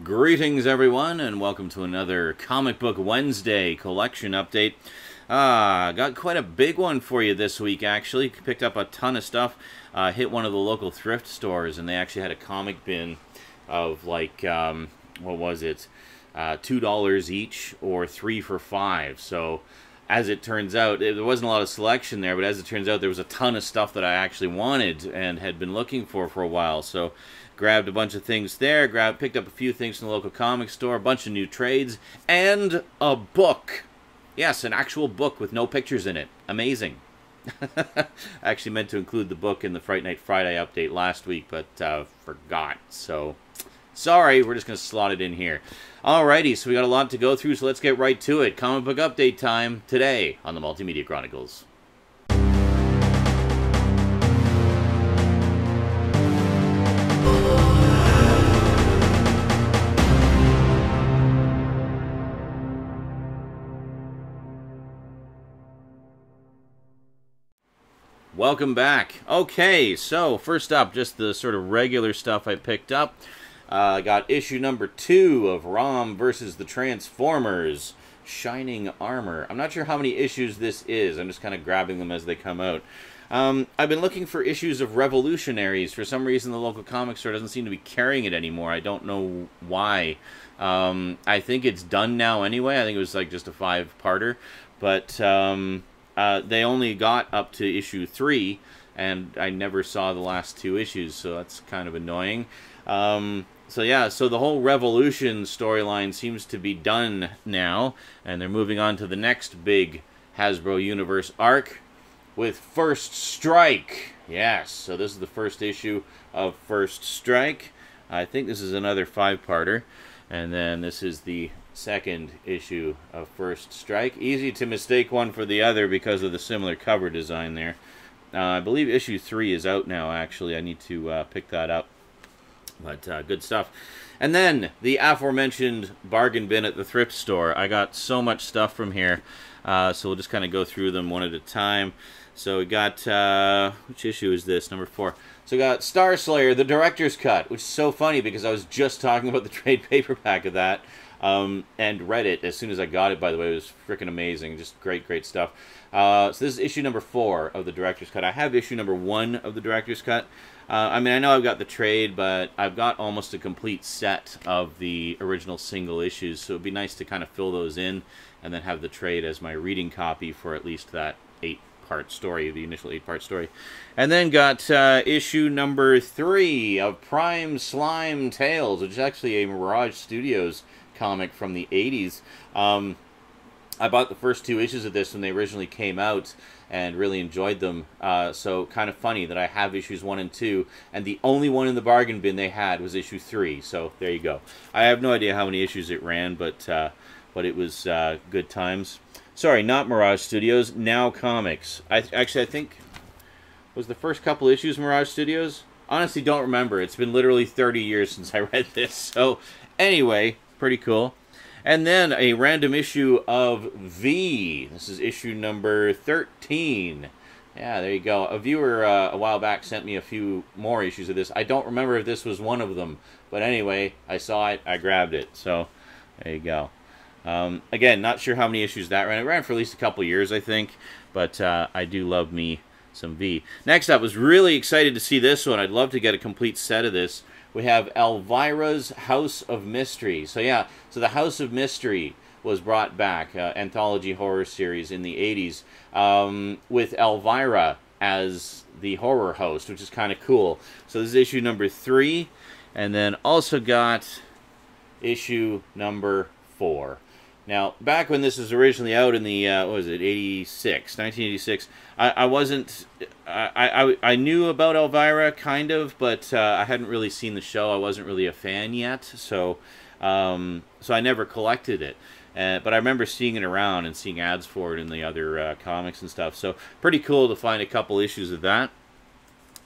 Greetings, everyone, and welcome to another Comic Book Wednesday collection update. Got quite a big one for you this week, actually. Picked up a ton of stuff. Hit one of the local thrift stores, and they actually had a comic bin of, like, what was it? $2 each, or 3 for $5. So, as it turns out, there wasn't a lot of selection there, but as it turns out, there was a ton of stuff that I actually wanted and had been looking for a while. So, grabbed a bunch of things there, picked up a few things from the local comic store, a bunch of new trades, and a book. Yes, an actual book with no pictures in it. Amazing. I actually meant to include the book in the Fright Night Friday update last week, but forgot. So, sorry, we're just going to slot it in here. Alrighty, so we got a lot to go through, so let's get right to it. Comic book update time today on the Multimedia Chronicles. Welcome back. Okay, so first up, just the sort of regular stuff I picked up. I got issue number 2 of Rom versus the Transformers, Shining Armor. I'm not sure how many issues this is. I'm just kind of grabbing them as they come out. I've been looking for issues of Revolutionaries. For some reason, the local comic store doesn't seem to be carrying it anymore. I don't know why. I think it's done now anyway. I think it was like just a 5-parter. But they only got up to issue 3, and I never saw the last 2 issues, so that's kind of annoying. So yeah, so the whole Revolution storyline seems to be done now, and they're moving on to the next big Hasbro Universe arc with First Strike. Yes, so this is the first issue of First Strike. I think this is another 5-parter, and then this is the second issue of First Strike. Easy to mistake one for the other because of the similar cover design there. I believe issue 3 is out now, actually. I need to pick that up. But good stuff. And then the aforementioned bargain bin at the thrift store. I got so much stuff from here, so we'll just kind of go through them one at a time. So we got, which issue is this? Number 4. So we got Starslayer, the Director's Cut, which is so funny because I was just talking about the trade paperback of that. And read it as soon as I got it, by the way. It was freaking amazing. Just great stuff. So this is issue number 4 of the Director's Cut. I have issue number 1 of the Director's Cut. I mean, I know I've got the trade, but I've got almost a complete set of the original single issues, so it'd be nice to kind of fill those in and then have the trade as my reading copy for at least that 8-part story, the initial 8-part story. And then got issue number 3 of Prime Slime Tales, which is actually a Mirage Studios comic from the 80s. I bought the first 2 issues of this when they originally came out and really enjoyed them. So kind of funny that I have issues 1 and 2, and the only one in the bargain bin they had was issue 3. So there you go. I have no idea how many issues it ran, but it was good times. Sorry, not Mirage Studios, Now Comics. I think was the first couple issues Mirage Studios. Honestly, don't remember. It's been literally 30 years since I read this. So anyway, pretty cool. And then a random issue of V. This is issue number 13. Yeah, there you go. A viewer a while back sent me a few more issues of this. I don't remember if this was one of them. But anyway, I saw it, I grabbed it. So, there you go. Again, not sure how many issues that ran. It ran for at least a couple years, I think. But I do love me some V. Next up, was really excited to see this one. I'd love to get a complete set of this. We have Elvira's House of Mystery. So yeah, so the House of Mystery was brought back, anthology horror series in the 80s, with Elvira as the horror host, which is kind of cool. So this is issue number 3, and then also got issue number 4. Now, back when this was originally out in the, what was it, 1986, I knew about Elvira, kind of, but I hadn't really seen the show. I wasn't really a fan yet, so I never collected it. But I remember seeing it around and seeing ads for it in the other comics and stuff, so pretty cool to find a couple issues of that.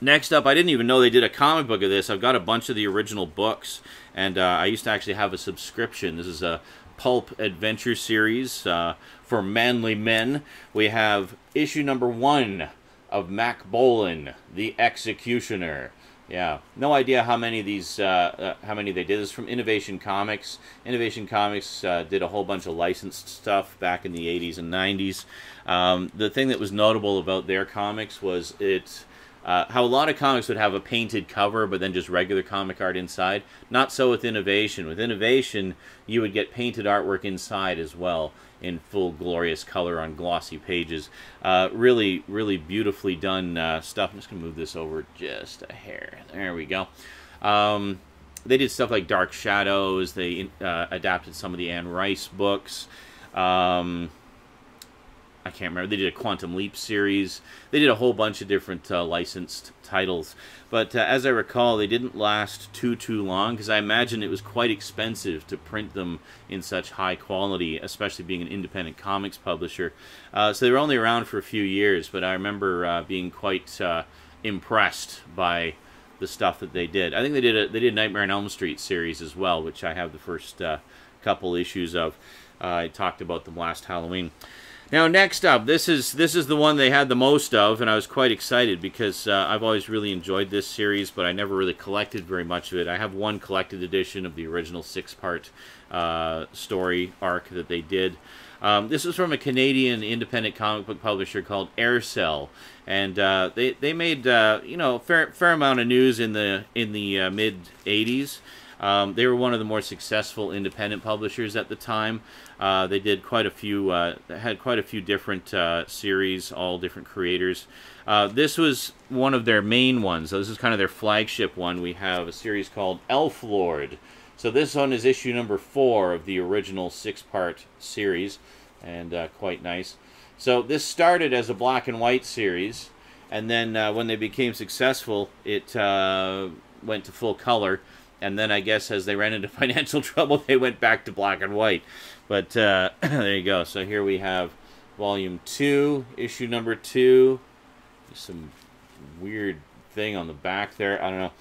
Next up, I didn't even know they did a comic book of this. I've got a bunch of the original books, and I used to actually have a subscription. This is a pulp adventure series for manly men. We have issue number 1 of Mack, the Executioner. Yeah, no idea how many of these, how many they did. This is from Innovation Comics. Innovation Comics did a whole bunch of licensed stuff back in the 80s and 90s. The thing that was notable about their comics was how a lot of comics would have a painted cover, but then just regular comic art inside. Not so with Innovation. With Innovation, you would get painted artwork inside as well, in full glorious color on glossy pages. Really, really beautifully done stuff. I'm just going to move this over just a hair. There we go. They did stuff like Dark Shadows. They adapted some of the Anne Rice books. I can't remember. They did a Quantum Leap series. They did a whole bunch of different licensed titles. But as I recall, they didn't last too long, because I imagine it was quite expensive to print them in such high quality, especially being an independent comics publisher. So they were only around for a few years, but I remember being quite impressed by the stuff that they did. I think they did Nightmare on Elm Street series as well, which I have the first couple issues of. I talked about them last Halloween. Now, next up, this is the one they had the most of, and I was quite excited because I've always really enjoyed this series, but I never really collected very much of it. I have one collected edition of the original 6-part story arc that they did. This was from a Canadian independent comic book publisher called Aircel, and they made fair amount of news in the mid '80s. They were one of the more successful independent publishers at the time. They did quite a few, had quite a few different series, all different creators. This was one of their main ones. So this is kind of their flagship one. We have a series called Elflord. So this one is issue number 4 of the original 6-part series, and quite nice. So this started as a black and white series, and then when they became successful, it went to full color. And then I guess as they ran into financial trouble, they went back to black and white. But there you go. So here we have volume 2, issue number 2. There's some weird thing on the back there. I don't know.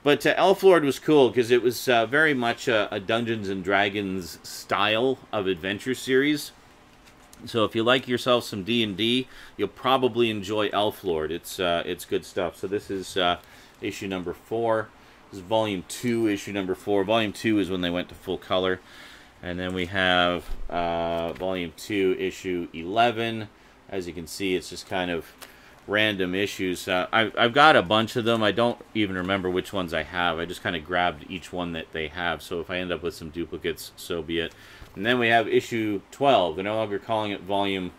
But Elflord was cool because it was very much a Dungeons and Dragons style of adventure series. So if you like yourself some D&D, you'll probably enjoy Elflord. It's good stuff. So this is issue number 4. This is volume 2, issue number 4. Volume 2 is when they went to full color. And then we have volume 2, issue 11. As you can see, it's just kind of random issues. I've got a bunch of them. I don't even remember which ones I have. I just kind of grabbed each one that they have. So if I end up with some duplicates, so be it. And then we have issue 12. They're no longer calling it volume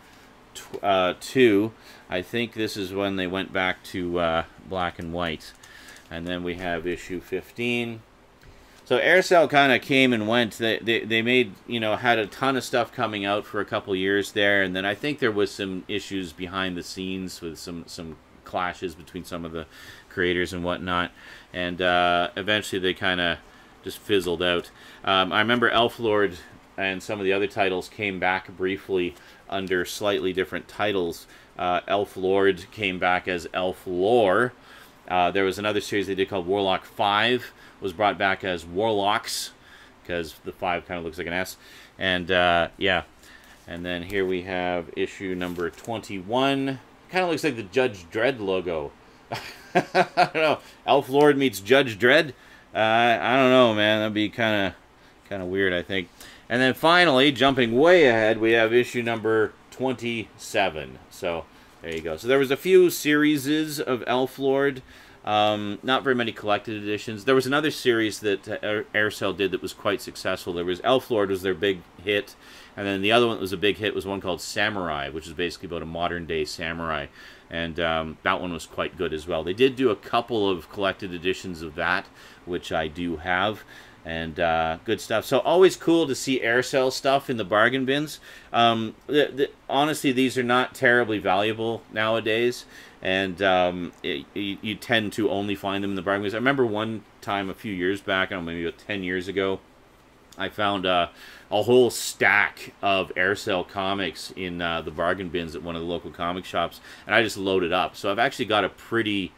2. I think this is when they went back to black and white. And then we have issue 15. So Aircel kind of came and went. They made, had a ton of stuff coming out for a couple years there. And then I think there was some issues behind the scenes with some clashes between some of the creators and whatnot. And eventually they kind of just fizzled out. I remember Elflord and some of the other titles came back briefly under slightly different titles. Elflord came back as Elflore. There was another series they did called Warlock 5, was brought back as Warlocks, because the 5 kind of looks like an S. And, yeah. And then here we have issue number 21. Kind of looks like the Judge Dredd logo. I don't know. Elflord meets Judge Dredd? I don't know, man. That'd be kind of weird, I think. And then finally, jumping way ahead, we have issue number 27. So there you go. So there was a few series of Elflord. Not very many collected editions. There was another series that Aircel did that was quite successful. There was Elflord was their big hit, and then the other one that was a big hit was one called Samurai, which is basically about a modern-day samurai, and that one was quite good as well. They did do a couple of collected editions of that, which I do have, and good stuff. So always cool to see Aircel stuff in the bargain bins. Honestly, these are not terribly valuable nowadays, and you tend to only find them in the bargain bins. I remember one time a few years back, I don't know, maybe about 10 years ago, I found a whole stack of Aircel comics in the bargain bins at one of the local comic shops, and I just loaded up. So I've actually got a pretty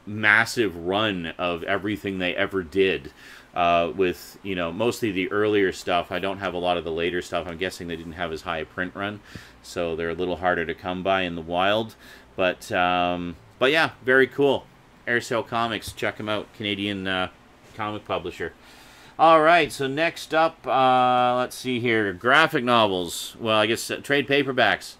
massive run of everything they ever did. With, mostly the earlier stuff. I don't have a lot of the later stuff. I'm guessing they didn't have as high a print run, so they're a little harder to come by in the wild. But yeah, very cool. Aircel Comics. Check them out. Canadian comic publisher. All right, so next up, let's see here. Graphic novels. Well, I guess trade paperbacks.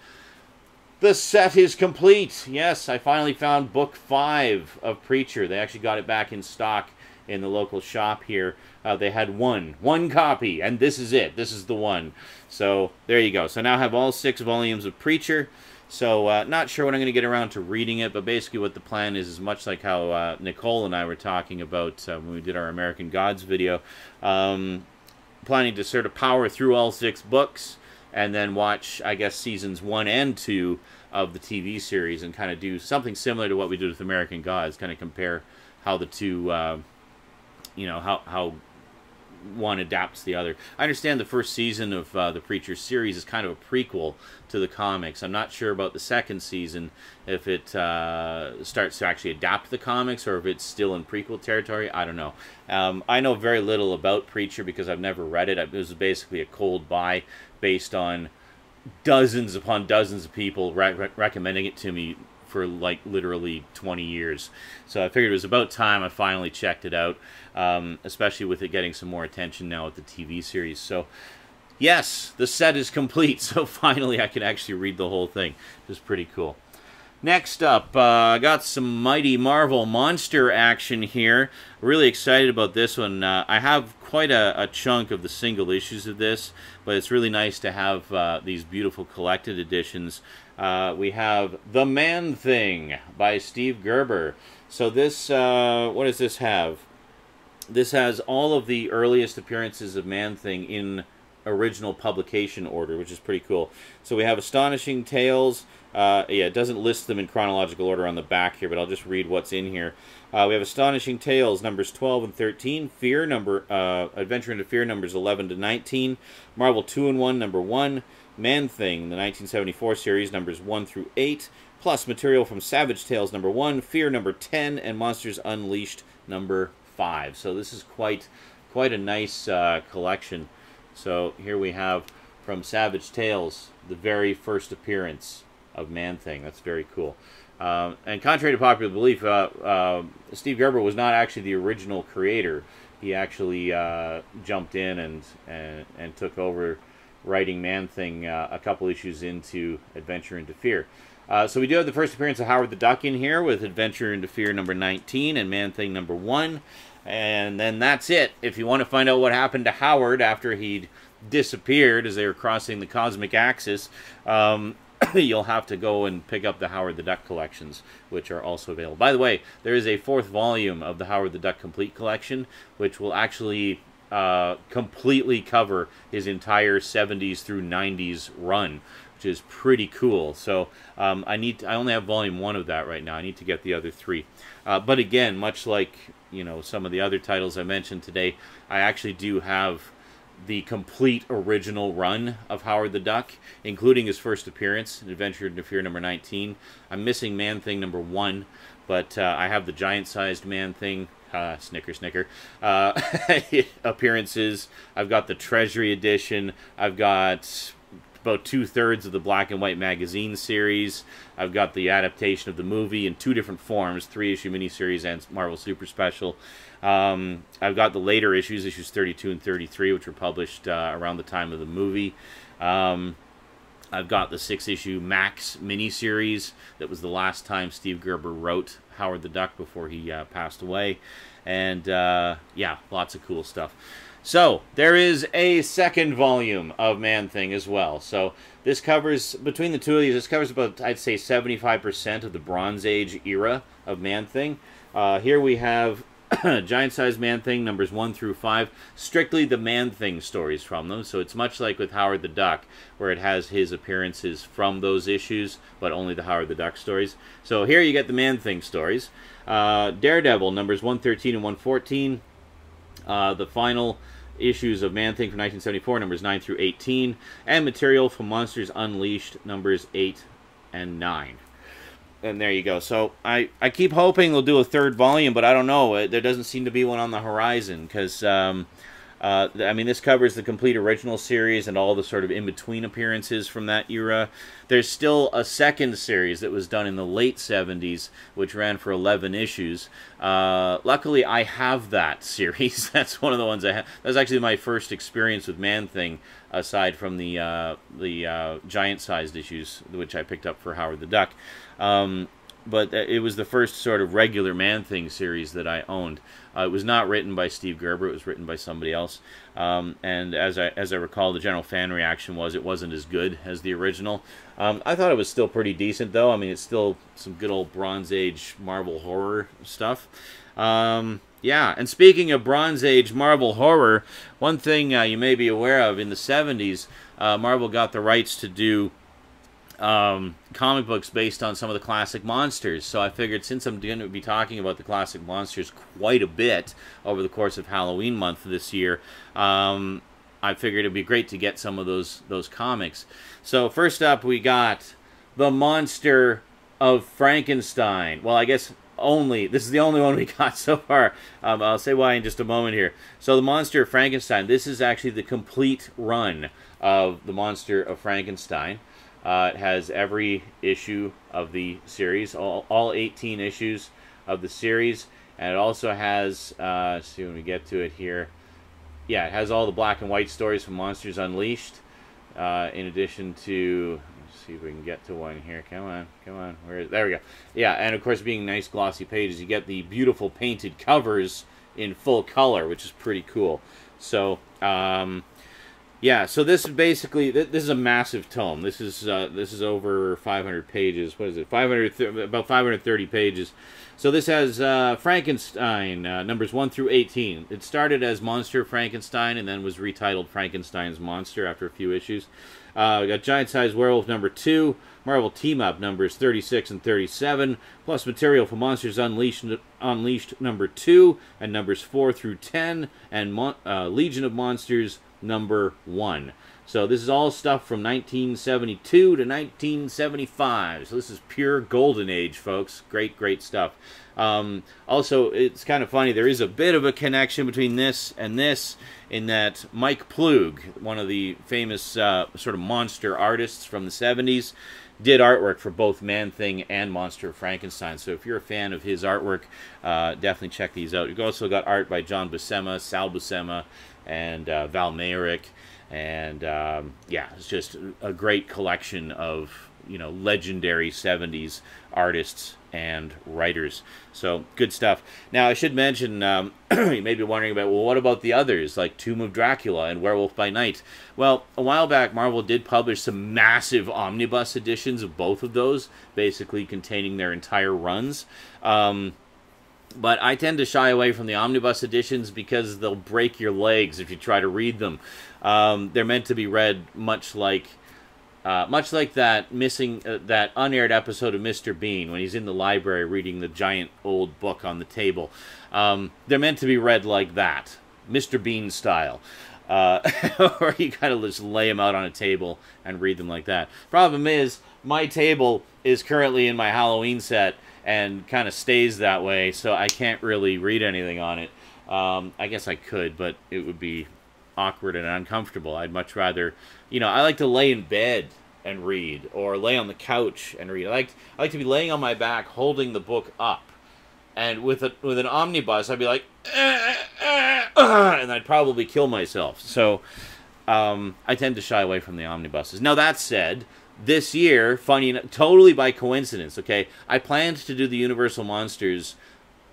The set is complete. Yes, I finally found book 5 of Preacher. They actually got it back in stock in the local shop here. They had one copy, and this is it. This is the one. So there you go. So now I have all 6 volumes of Preacher. So not sure when I'm going to get around to reading it, but basically what the plan is much like how Nicole and I were talking about when we did our American Gods video. Planning to sort of power through all 6 books and then watch, I guess, seasons 1 and 2 of the TV series and kind of do something similar to what we did with American Gods, kind of compare how the two, you know, how one adapts the other. I understand the first season of the Preacher series is kind of a prequel to the comics. I'm not sure about the second season, if it starts to actually adapt the comics or if it's still in prequel territory. I don't know. I know very little about Preacher because I've never read it. It was basically a cold buy based on dozens upon dozens of people recommending it to me for like literally 20 years. So I figured it was about time I finally checked it out, especially with it getting some more attention now with the TV series. So yes, the set is complete, so finally I can actually read the whole thing, which is pretty cool. Next up, I got some Mighty Marvel Monster action here. Really excited about this one. I have quite a chunk of the single issues of this, but it's really nice to have these beautiful collected editions. We have The Man-Thing by Steve Gerber. So this, what does this have? This has all of the earliest appearances of Man-Thing in original publication order, which is pretty cool. So we have Astonishing Tales. Yeah, it doesn't list them in chronological order on the back here, but I'll just read what's in here. We have Astonishing Tales numbers 12 and 13, Adventure into Fear numbers 11 to 19, Marvel 2-in-1 number 1, Man-Thing, the 1974 series numbers 1 through 8, plus material from Savage Tales number 1, Fear number 10, and Monsters Unleashed number 5. So this is quite a nice collection. So here we have from Savage Tales the very first appearance of Man-Thing. That's very cool. And contrary to popular belief, Steve Gerber was not actually the original creator. He actually jumped in and took over writing Man-Thing a couple issues into Adventure into Fear. So we do have the first appearance of Howard the Duck in here with Adventure into Fear number 19 and Man-Thing number 1. And then that's it. If you want to find out what happened to Howard after he'd disappeared as they were crossing the cosmic axis, you'll have to go and pick up the Howard the Duck collections, which are also available. By the way, there is a 4th volume of the Howard the Duck Complete Collection, which will actually completely cover his entire 70s through 90s run, which is pretty cool. So I only have volume 1 of that right now. I need to get the other 3. But again, much like some of the other titles I mentioned today, I actually do have the complete original run of Howard the Duck, including his first appearance in Adventure into Fear number 19. I'm missing Man-Thing number 1, but I have the giant-sized Man-Thing, snicker, snicker, appearances. I've got the Treasury edition. I've got about 2/3 of the Black and White magazine series. I've got the adaptation of the movie in 2 different forms, 3-issue miniseries and Marvel Super Special. I've got the later issues 32 and 33, which were published around the time of the movie. I've got the 6-issue Max miniseries. That was the last time Steve Gerber wrote Howard the Duck before he passed away. And yeah, lots of cool stuff. So, there is a 2nd volume of Man-Thing as well. So, this covers, between the two of these, this covers about, I'd say, 75% of the Bronze Age era of Man-Thing. Here we have giant-sized Man-Thing, numbers 1 through 5, strictly the Man-Thing stories from them. So, it's much like with Howard the Duck, where it has his appearances from those issues, but only the Howard the Duck stories. So, here you get the Man-Thing stories. Daredevil, numbers 113 and 114. The final issues of Man-Thing from 1974, numbers 9 through 18, and material from Monsters Unleashed, numbers 8 and 9. And there you go. So I keep hoping they'll do a 3rd volume, but I don't know. There doesn't seem to be one on the horizon, because I mean, this covers the complete original series and all the sort of in-between appearances from that era. There's still a second series that was done in the late 70s, which ran for 11 issues. Luckily, I have that series. That's one of the ones I have. That was actually my first experience with Man-Thing, aside from the giant-sized issues, which I picked up for Howard the Duck. But it was the first sort of regular Man-Thing series that I owned. It was not written by Steve Gerber. It was written by somebody else. And as I recall, the general fan reaction was it wasn't as good as the original. I thought it was still pretty decent, though. I mean, it's still some good old Bronze Age Marvel horror stuff. Yeah, and speaking of Bronze Age Marvel horror, one thing you may be aware of, in the 70s, Marvel got the rights to do comic books based on some of the classic monsters. So I figured, since I'm going to be talking about the classic monsters quite a bit over the course of Halloween month this year, I figured it'd be great to get some of those comics. So first up, we got the Monster of Frankenstein. Well, I guess this is the only one we got so far. I'll say why in just a moment here. So the Monster of Frankenstein, this is actually the complete run of the Monster of Frankenstein. It has every issue of the series, all 18 issues of the series, and it also has, let's see when we get to it here, yeah, it has all the black and white stories from Monsters Unleashed, in addition to, let's see if we can get to one here, come on, there we go, yeah, and of course, being nice glossy pages, you get the beautiful painted covers in full color, which is pretty cool. So, yeah, so this is basically, this is a massive tome. This is over 500 pages. What is it? About 530 pages. So this has Frankenstein, numbers 1 through 18. It started as Monster of Frankenstein and then was retitled Frankenstein's Monster after a few issues. We got Giant Size Werewolf number 2, Marvel Team Up numbers 36 and 37, plus material for Monsters Unleashed number 2 and numbers 4 through 10, and Legion of Monsters number 1. So this is all stuff from 1972 to 1975. So this is pure golden age, folks. Great stuff. Also, it's kind of funny. There is a bit of a connection between this and this, in that Mike Plug, one of the famous sort of monster artists from the 70s, did artwork for both Man-Thing and Monster of Frankenstein. So if you're a fan of his artwork, definitely check these out. You've also got art by John Buscema, Sal Buscema, and Val Mayrick, and yeah, it's just a great collection of, you know, legendary 70s artists and writers. So good stuff. Now I should mention, you may be wondering about, well, what about the others like Tomb of Dracula and Werewolf by Night? Well, a while back Marvel did publish some massive omnibus editions of both of those, basically containing their entire runs. But I tend to shy away from the omnibus editions because they'll break your legs if you try to read them. They're meant to be read much like that that unaired episode of Mr. Bean when he's in the library reading the giant old book on the table. They're meant to be read like that, Mr. Bean style. Or you kind of just lay them out on a table and read them like that. Problem is, my table is currently in my Halloween set and kind of stays that way, so I can't really read anything on it. I guess I could, but it would be awkward and uncomfortable. I'd much rather, you know, I like to lay in bed and read, or lay on the couch and read. I like to be laying on my back holding the book up. And with an omnibus, I'd be like, and I'd probably kill myself. So I tend to shy away from the omnibuses. Now, that said, this year, funny enough, totally by coincidence, okay, I planned to do the Universal Monsters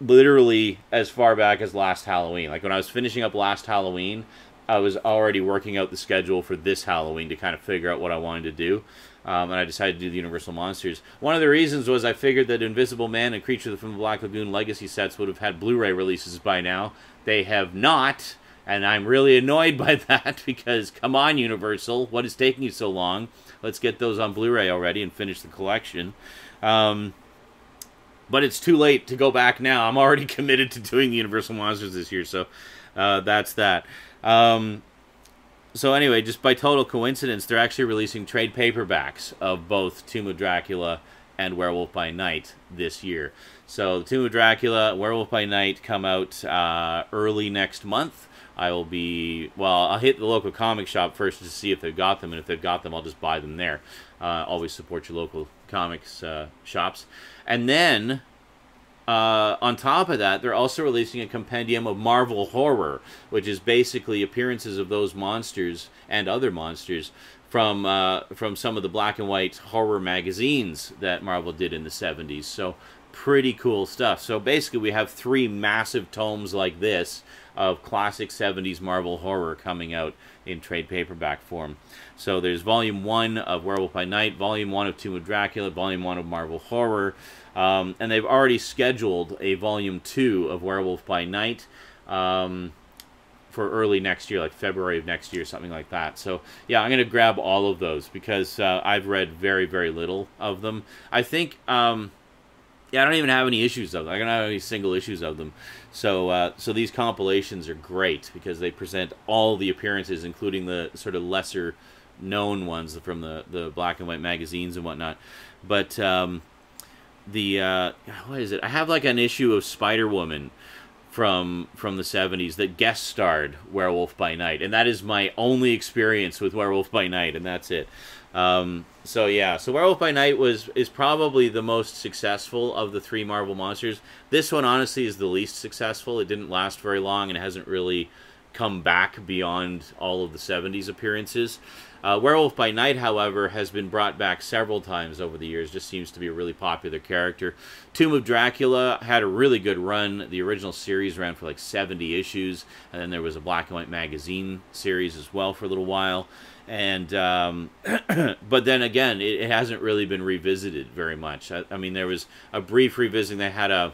literally as far back as last Halloween. Like, when I was finishing up last Halloween, I was already working out the schedule for this Halloween to kind of figure out what I wanted to do. And I decided to do the Universal Monsters. One of the reasons was I figured that Invisible Man and Creature from the Black Lagoon Legacy sets would have had Blu-ray releases by now. They have not, and I'm really annoyed by that, because, come on, Universal, what is taking you so long? Let's get those on Blu-ray already and finish the collection. But it's too late to go back now. I'm already committed to doing the Universal Monsters this year, so that's that. So anyway, just by total coincidence, they're actually releasing trade paperbacks of both Tomb of Dracula and Werewolf by Night this year. So Tomb of Dracula, Werewolf by Night come out early next month, I will be, well, I'll hit the local comic shop first to see if they've got them, and if they've got them, I'll just buy them there. Always support your local comics shops. And then, on top of that, they're also releasing a compendium of Marvel horror, which is basically appearances of those monsters and other monsters from some of the black and white horror magazines that Marvel did in the 70s. So pretty cool stuff. So basically we have 3 massive tomes like this of classic 70s Marvel horror coming out in trade paperback form. So there's Volume 1 of Werewolf by Night, Volume 1 of Tomb of Dracula, Volume 1 of Marvel Horror, and they've already scheduled a Volume 2 of Werewolf by Night for early next year, like February of next year, something like that. So yeah, I'm going to grab all of those because I've read very, very little of them. I think, yeah, I don't even have any issues of them. I don't have any single issues of them. So so these compilations are great because they present all the appearances, including the sort of lesser known ones from the black and white magazines and whatnot. But what is it? I have like an issue of Spider-Woman from the 70s that guest starred Werewolf by Night, and that is my only experience with Werewolf by Night, and that's it. So yeah, so Werewolf by Night is probably the most successful of the 3 Marvel monsters. This one honestly is the least successful. It didn't last very long and it hasn't really come back beyond all of the 70s appearances. Werewolf by Night, however, has been brought back several times over the years. Just seems to be a really popular character. Tomb of Dracula had a really good run. The original series ran for like 70 issues, and then there was a black and white magazine series as well for a little while. And but then again, it hasn't really been revisited very much. I mean, there was a brief revisiting. They had a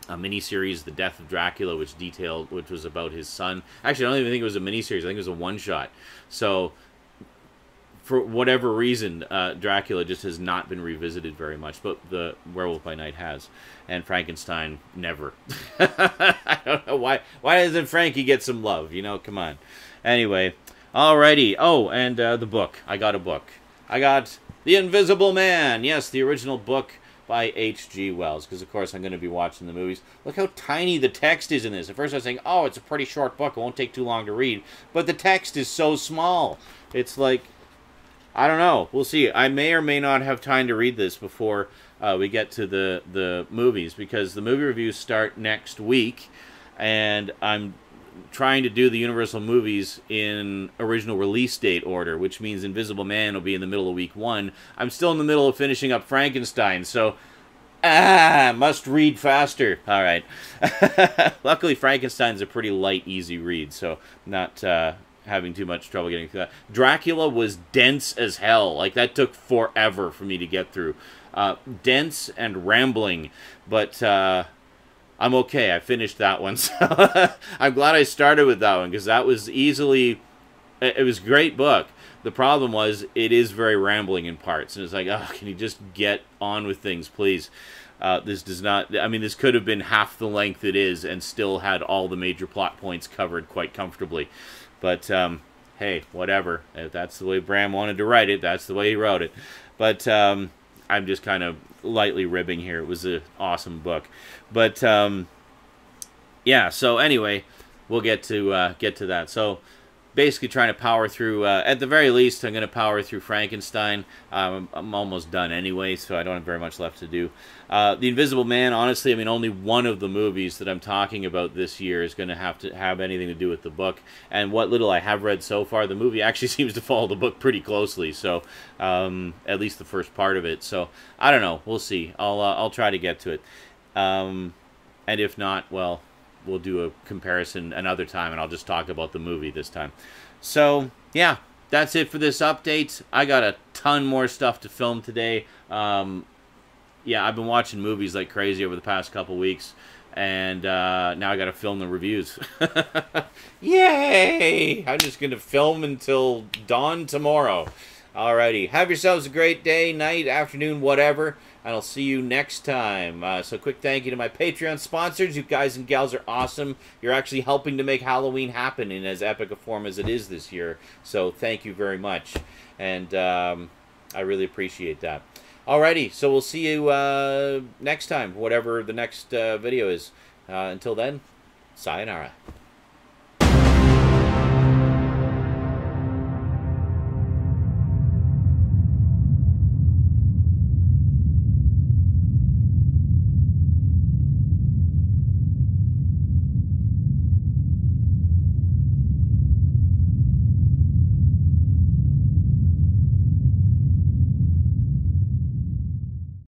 miniseries, The Death of Dracula, which was about his son. Actually, I don't even think it was a miniseries. I think it was a one-shot. So for whatever reason, Dracula just has not been revisited very much, but the Werewolf by Night has, and Frankenstein never. I don't know why. Why doesn't Frankie get some love? You know, come on. Anyway, alrighty. Oh, and the book. I got a book. I got The Invisible Man. Yes, the original book by H.G. Wells, because of course I'm going to be watching the movies. Look how tiny the text is in this. At first I was saying, oh, it's a pretty short book. It won't take too long to read. But the text is so small. It's like, I don't know. We'll see. I may or may not have time to read this before we get to the movies, because the movie reviews start next week, and I'm trying to do the Universal movies in original release date order, which means Invisible Man will be in the middle of week 1. I'm still in the middle of finishing up Frankenstein, so must read faster. All right. Luckily, Frankenstein's a pretty light, easy read, so not having too much trouble getting through that. Dracula was dense as hell. Like, that took forever for me to get through. Dense and rambling, but I'm okay. I finished that one. So I'm glad I started with that one, because that was easily... It was a great book. The problem was, it is very rambling in parts. And it's like, oh, can you just get on with things, please? This does not... I mean, this could have been half the length it is and still had all the major plot points covered quite comfortably. But, hey, whatever. If that's the way Bram wanted to write it, that's the way he wrote it. But I'm just kind of lightly ribbing here. It was an awesome book. But, yeah, so anyway, we'll get to that. So, basically trying to power through, at the very least, I'm going to power through Frankenstein. I'm almost done anyway, so I don't have very much left to do. The Invisible Man, honestly, I mean, only one of the movies that I'm talking about this year is going to have anything to do with the book. And what little I have read so far, the movie actually seems to follow the book pretty closely, so at least the first part of it. So, I don't know. We'll see. I'll try to get to it. And if not, well, we'll do a comparison another time, and I'll just talk about the movie this time. So, yeah, that's it for this update. I got a ton more stuff to film today. Yeah, I've been watching movies like crazy over the past couple weeks, and now I got to film the reviews. Yay! I'm just going to film until dawn tomorrow. Alrighty, have yourselves a great day, night, afternoon, whatever, and I'll see you next time. So quick thank you to my Patreon sponsors. You guys and gals are awesome. You're actually helping to make Halloween happen in as epic a form as it is this year. So thank you very much, and I really appreciate that. Alrighty, so we'll see you next time, whatever the next video is. Until then, sayonara.